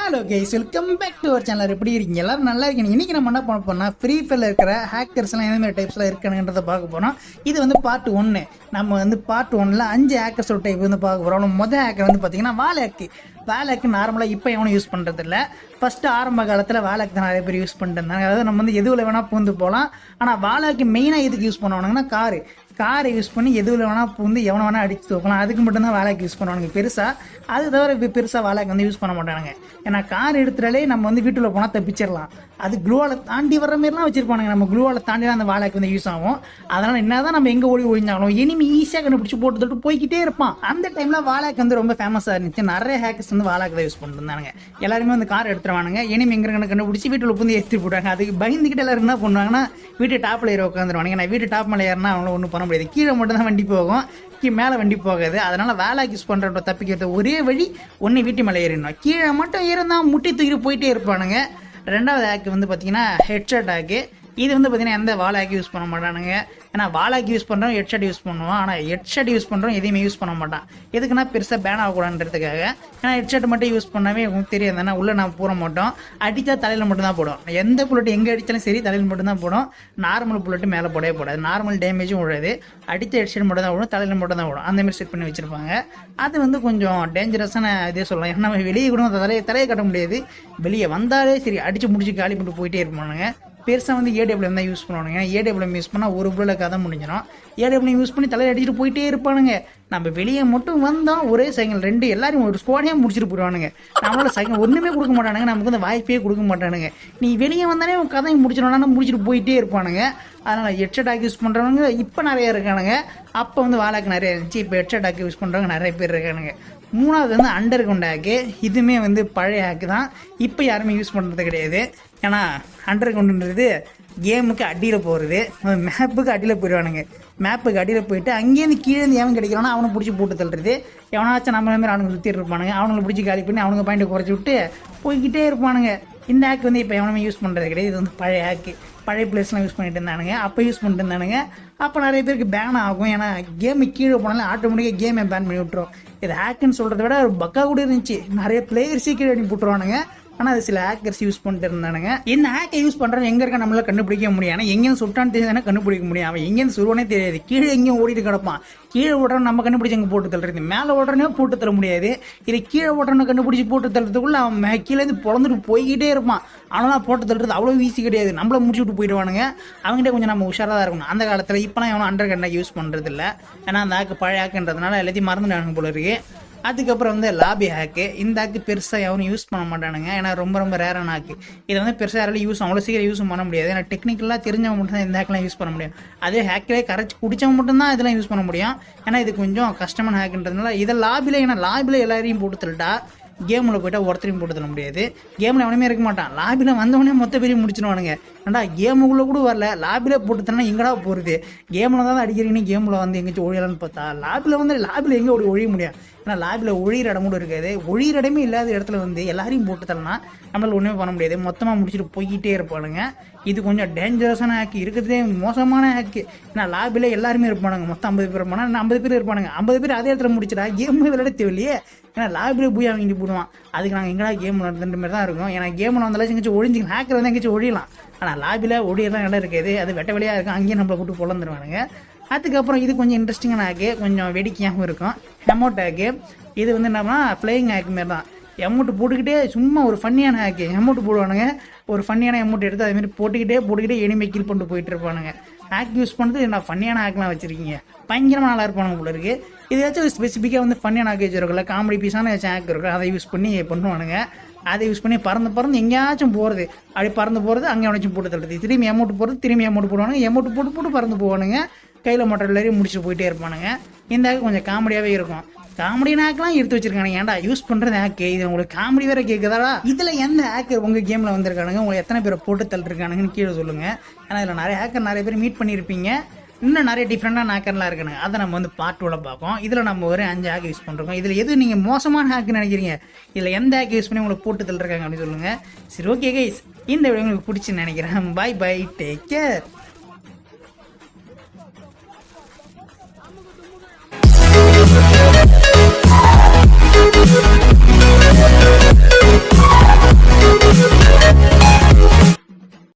Hello guys, welcome back to our channel. எப்படி இருக்கீங்க? எல்லாரும் நல்லா இருக்கீங்க. இன்னைக்கு நம்ம என்ன பண்ண போறோம்னா ஃப்ரீ ஃபயர்ல இருக்கிற ஹேக்கர்ஸ் எல்லாம் எந்த மாதிரி டைப்ஸ்லாம் இருக்கானுன்றத பார்க்க போறோம். இது வந்து பார்ட் 1. நம்ம வந்து பார்ட் 1ல 5 ஹேக்கர்ஸோட டைப் வந்து பார்க்க போறோம். முதல் ஹேக்கர் வந்து பார்த்தீங்கன்னா வாலக்கு நார்மலாக இப்போ எவனும் யூஸ் பண்ணுறது இல்லை. ஃபஸ்ட்டு ஆரம்ப காலத்தில் வாலக்கு தான் நிறைய பேர் யூஸ் பண்ணிட்டு இருந்தாங்க. அதாவது நம்ம வந்து எதுவில் வேணால் பூந்து போகலாம். ஆனால் வாலக்கு மெயினாக எதுக்கு யூஸ் பண்ணுவானுங்கன்னா காரை யூஸ் பண்ணி எதுவில் வேணால் பூந்து எவனை வேணால் அடிச்சு தூக்கலாம். அதுக்கு மட்டும்தான் வாலக்கு யூஸ் பண்ணுவானுங்க பெருசாக. அது தவிர பெருசாக வாலக்கு வந்து யூஸ் பண்ண மாட்டானுங்க. ஏன்னா கார் எடுத்துட்டாலே நம்ம வந்து வீட்டில் போனால் தப்பிச்சிடலாம். அது க்ளூவால் தாண்டி வர மாதிரிலாம் வச்சிருப்பானுங்க. நம்ம க்ளூவால் தாண்டி தான் அந்த வாலக்கு வந்து யூஸ் ஆகும். அதனால் என்ன தான் நம்ம எங்கே ஒழிஞ்சாலும் இனிமே ஈஸியாக கண்டுபிடிச்சி போட்டு போய்கிட்டே இருப்பான். அந்த டைமில் வாலக்கு வந்து ரொம்ப ஃபேமஸாக இருந்துச்சு. நிறைய ஹேக்கர்ஸ் வந்து வாலக்கு தான் யூஸ் பண்ணிருந்தாங்க. எல்லாருமே வந்து கார் எடுத்துருவானுங்க. இனிமே எங்கே கண்டுபிடிச்சி வீட்டில் வந்து ஏற்றி போட்டாங்க. அதுக்கு பயந்துக்கிட்டு எல்லாரும் என்ன பண்ணுவாங்கன்னா வீட்டு டாப்பில் ஏற உட்காந்துருவானுங்க. நான் வீட்டு டாப் மேலே ஏறினா அவங்கள ஒன்றும் பண்ண முடியாது. கீழே மட்டும் தான் வண்டி போகும், மேலே வண்டி போகாது. அதனால வாலக்கு யூஸ் பண்ணுற தப்பிக்கிறது ஒரே வழி, ஒன்று வீட்டு மேலே ஏறிடணும். கீழே மட்டும் ஏறினா முட்டி தூக்கி போயிட்டே இருப்பானுங்க. ரெண்டாவது ஹேக் வந்து பார்த்தீங்கன்னா ஹெட்ஷாட் ஹேக்கு. இது வந்து பார்த்தீங்கன்னா எந்த வாலக்கு யூஸ் பண்ண மாட்டானுங்க. ஏன்னா வாலக்கு யூஸ் பண்ணுறோம், ஹெட்ஷாட் யூஸ் பண்ணுவோம். ஆனால் ஹெட்ஷாட் யூஸ் பண்ணுறோம் எதையுமே யூஸ் பண்ண மாட்டான். எதுக்குன்னா பெருசாக பேன் ஆகக்கூடாதுன்றதுக்காக. ஏன்னா ஹெட்ஷாட் மட்டும் யூஸ் பண்ணாவே உங்களுக்கு தெரியாது. ஏன்னா உள்ளே நான் போட மாட்டோம். அடித்தா தலையில் மட்டும்தான் போடும். எந்த புல்லட் எங்கே அடித்தாலும் சரி தலையில் மட்டும்தான் போடும். நார்மல் புல்லட்டு மேலே போடவே போடாது. நார்மல் டேமேஜும் விடாது. அடித்த ஹெட்ஷாட் மட்டும் தான் விடும், தலையில் மட்டும் தான் விடும். அந்தமாதிரி செட் பண்ணி வச்சுருப்பாங்க. அது வந்து கொஞ்சம் டேஞ்சரஸான இதே சொல்லலாம். ஏன்னா நம்ம வெளியே கூட தலையை கட்ட முடியாது. வெளியே வந்தாலே சரி அடித்து முடிச்சு காலி பண்ணிட்டு போயிட்டே இருப்பானுங்க. பெருசாக வந்து ஏடபிள்யூஎம் தான் யூஸ் பண்ணுவானுங்க. ஏன்னா ஏடபிள்யூஎம் யூஸ் பண்ணால் ஒரு புல்லில் கதை முடிஞ்சிடும். ஏடபிள்யூஎம் யூஸ் பண்ணி தலையை அடிச்சுட்டு போயிட்டே இருப்பானுங்க. நம்ம வெளியே மட்டும் வந்தோம் ஒரே செகண்ட் 2 எல்லாரும் ஒரு ஸ்குவாடையே முடிச்சுட்டு போயிடுவானுங்க. நம்மளால செகண்ட் ஒன்றுமே கொடுக்க மாட்டானுங்க. நமக்கு வந்து வாய்ப்பே கொடுக்க மாட்டானுங்க. நீ வெளியே வந்தானே உன் கதையை முடிச்சிடணும்னா முடிச்சுட்டு போயிட்டே இருப்பானுங்க. அதனால் ஹெட்ஷாட் ஹேக் யூஸ் பண்ணுறவங்க இப்போ நிறைய இருக்கானுங்க. அப்போ வந்து வாலக்கு நிறைய இருந்துச்சு. இப்போ ஹெட்ஷாட் ஹேக் யூஸ் பண்ணுறவங்க நிறைய பேர் இருக்கானுங்க. மூணாவது வந்து அண்டர் கிரவுண்ட் ஹேக்கு. இதுவுமே வந்து பழைய ஹேக்கு தான். இப்போ யாருமே யூஸ் பண்ணுறது கிடையாது. ஏன்னா அண்டர் கிரவுண்டுன்றது கேமுக்கு அடியில் போகிறது, மேப்புக்கு அடியில் போயிடுவானுங்க. மேப்புக்கு அடியில் போயிட்டு அங்கேருந்து கீழேருந்து எவன் கிடைக்கிறானோ அவனை பிடிச்சி போட்டு தள்ளுறது. எவனாச்சும் நம்ம மாதிரி அவனுக்கு சுற்றிட்டு இருப்பானுங்க. அவனுங்களை பிடிச்சி காலி பண்ணி அவனுங்க பாயிண்ட்டை குறைச்சி விட்டு போய்கிட்டே இருப்பானுங்க. இந்த ஹேக் வந்து இப்போ எவனுமே யூஸ் பண்ணுறது கிடையாது. இது வந்து பழைய ஹேக்கு. பழைய பிளேஸ்லாம் யூஸ் பண்ணிட்டு இருந்தானுங்க. அப்போ யூஸ் பண்ணிட்டு இருந்தானுங்க. அப்போ நிறைய பேருக்கு பேன் ஆகும். ஏன்னா கேமு கீழே போனாலும் ஆட்டோமேட்டிக்காக கேமை பேன் பண்ணி விட்டுரும். இது ஹேக்குன்னு சொல்கிறத விட ஒரு பக்கா கூட இருந்துச்சு. நிறைய பிளேயர்ஸே கீழே அடி போட்டுருவானுங்க. ஆனால் அது சில ஹேக்கர்ஸ் யூஸ் பண்ணிட்டு இருந்தானுங்க. இந்த ஹேக்கை யூஸ் பண்ணுறவங்க எங்கே இருக்க நம்மளால கண்டுபிடிக்க முடியும். ஆனால் எங்கேயும் சுட்டான்னு தெரியாதானே கண்டுபிடிக்க முடியும். அவன் எங்கேருந்து சுருவனே தெரியாது. கீழே எங்கேயும் ஓடிட்டு கிடப்பான். கீழே ஓடுறோம் நம்ம கண்டுபிடிச்சி அங்கே போட்டு தள்ளுறது. மேலே ஓடுறனே போட்டு தள்ள முடியாது. இது கீழே ஓடுறோன்னு கண்டுபிடிச்சி போட்டு தள்ளுறதுக்குள்ள அவன் கீழேருந்து பொழந்துட்டு போய்கிட்டே இருப்பான். அவனெல்லாம் போட்டு தள்ளுறது அவ்வளோ ஈஸி கிடையாது. நம்மள முடிச்சு விட்டு போயிடுவானுங்க. அவங்ககிட்ட கொஞ்சம் நம்ம உஷாராக தான் இருக்கணும். அந்த காலத்தில் இப்போலாம் எவனும் அண்டர் கண்டை யூஸ் பண்ணுறது இல்லை. ஏன்னா அந்த ஹேக்கு பழைய ஹேக்குன்றதுனால எல்லாத்தையும் மறந்துட்டானுங்க போல இருக்கு. அதுக்கப்புறம் வந்து லாபி ஹேக்கு. இந்த ஹேக்கு பெருசாக எவனும் யூஸ் பண்ண மாட்டானுங்க. ஏன்னா ரொம்ப ரேரான ஹேக்கு. இதை வந்து பெருசாக யாராலும் அவ்வளோ சீக்கிரம் யூஸ் பண்ண முடியாது. ஏன்னா டெக்னிக்கலாக தெரிஞ்சவங்க மட்டும் தான் இந்த ஹேக்லாம் யூஸ் பண்ண முடியும். அதே ஹேக்கிலே கரைச்சி குடிச்சவங்க மட்டும்தான் இதெல்லாம் யூஸ் பண்ண முடியும். ஏன்னா இது கொஞ்சம் கஷ்டமான ஹேக்குன்றதுனால இதை லாபியில், ஏன்னா லாபியில் எல்லாரையும் போட்டு தள்ளிட்டா கேமில் போய்ட்டா ஒருத்தரையும் போட்டு தள்ள முடியாது. கேமில் எவனுமே இருக்க மாட்டான். லாபியில் வந்தவொடனே மொத்த பேரையும் முடிச்சிடுவானுங்க. ஏன்டா கேமுக்குள்ளே கூட வரல, லாபியில் போட்டு தரனா எங்கடா போகிறது? கேமில் தான் அடிக்கிறீங்கன்னு கேமில் வந்து எங்கேயாச்சும் ஒழியலான்னு பார்த்தா லாபியில் எங்கே ஒழிய முடியும்? ஏன்னா லாபியில் ஒழிகிற இடம் கூட இருக்காது. ஒழிகிற இடமே இல்லாத இடத்துல வந்து எல்லாரையும் போட்டு தரனா நம்மளால் ஒன்றுமே பண்ண முடியாது. மொத்தமாக முடிச்சுட்டு போய்கிட்டே இருப்பானுங்க. இது கொஞ்சம் டேஞ்சரஸான ஹேக்கு, இருக்கிறதே மோசமான ஹேக்கு. ஏன்னா லாபியில் எல்லாருமே இருப்பானுங்க. மொத்தம் 50 பேர் இருப்பானா, 50 பேர் இருப்பானுங்க. 50 பேர் அதே இடத்துல முடிச்சிடா கேமே விளையாட தேவையில்லையே. ஏன்னா லாபியில் போய் அவங்க இங்கே போடுவான். அதுக்கு நாங்கள் எங்கடா கேம் விளையாடுற மாதிரி தான் இருக்கும். ஏன்னா கேமில் வந்தாலும் எங்கேயாச்சும் ஒழிஞ்சிக்கலாம். ஹேக்கர் வந்து எங்கேயாச்சும் ஒழியலாம். ஆனால் லாபியில் ஒழியெல்லாம் இடம் இருக்காது. அது வெட்ட வெளியாக இருக்கும். அங்கேயும் நம்மளை போட்டு பொழந்துருவானுங்க. அதுக்கப்புறம் இது கொஞ்சம் இன்ட்ரெஸ்டிங்கான ஹேக்கு, கொஞ்சம் வேடிக்கையாகவும் இருக்கும். Amount hack. இது வந்து என்னன்னா ஃப்ளையிங் ஹேக் மாரி தான். எமௌண்ட் போட்டுக்கிட்டே சும்மா ஒரு ஃபன்னியான ஹேக்கு. எமௌண்ட் போடுவானுங்க. ஒரு ஃபன்னியான எமௌண்ட் எடுத்து அதுமாரி போட்டுக்கிட்டே எனிமே கில் பண்ணிட்டு போயிட்டு இருப்பானுங்க. ஹேக் யூஸ் பண்ணுறது என்ன ஃபன்னியான ஹேக்லாம் வச்சுருக்கீங்க. பயங்கரமாக நல்லா இருப்பானுங்க போல இருக்குது. இது ஏதாச்சும் ஸ்பெசிஃபிக்காக வந்து ஃபன்னியான ஹேக் வச்சுருக்கல, காமெடி பீஸான ஏதாச்சும் ஹேக் இருக்கும். அதை யூஸ் பண்ணி பண்ணுவானுங்க. அதை யூஸ் பண்ணி பறந்து எங்கேயாச்சும் போகிறது. அப்படி பறந்து போகிறது, அங்கே எவனாச்சும் போட்டு தள்ளுறது. திரும்பி அமௌண்ட் போகிறது, திரும்பி அமௌண்ட் போடுவானுங்க. அமௌண்ட் போட்டு பறந்து போவானுங்க. கையில் மோட்டர் எல்லாரையும் முடிச்சுட்டு போயிட்டே இருப்பானுங்க. இந்த ஹேக் கொஞ்சம் காமெடியாகவே இருக்கும். காமெடியான ஹேக்லாம் எடுத்து வச்சிருக்கானுங்க. ஏன்டா யூஸ் பண்ணுறது ஹேக்கு, இது உங்களுக்கு காமெடி வேறு கேட்குதாடா? இதில் எந்த ஹேக்கர் உங்கள் கேமில் வந்திருக்கானுங்க, உங்களை எத்தனை பேரை போட்டு தள்ளிருக்கானுங்கன்னு கீழே சொல்லுங்கள். ஏன்னா இதில் நிறைய பேர் மீட் பண்ணியிருப்பீங்க. இன்னும் நிறைய டிஃப்ரெண்டான ஹேக்கர்லாம் இருக்குங்க. அதை நம்ம வந்து பார்ட் 2ல பார்ப்போம். இதில் நம்ம ஒரு 5 ஹேக் யூஸ் பண்ணுறோம். இதில் எது நீங்கள் மோசமான ஹேக்குன்னு நினைக்கிறீங்க? இதில் எந்த ஹேக் யூஸ் பண்ணி உங்களை போட்டு தள்ளிருக்காங்க அப்படின்னு சொல்லுங்கள். சரி, ஓகே கைஸ், இந்த வீடியோ உங்களுக்கு பிடிச்சுன்னு நினைக்கிறேன். Bye, take care.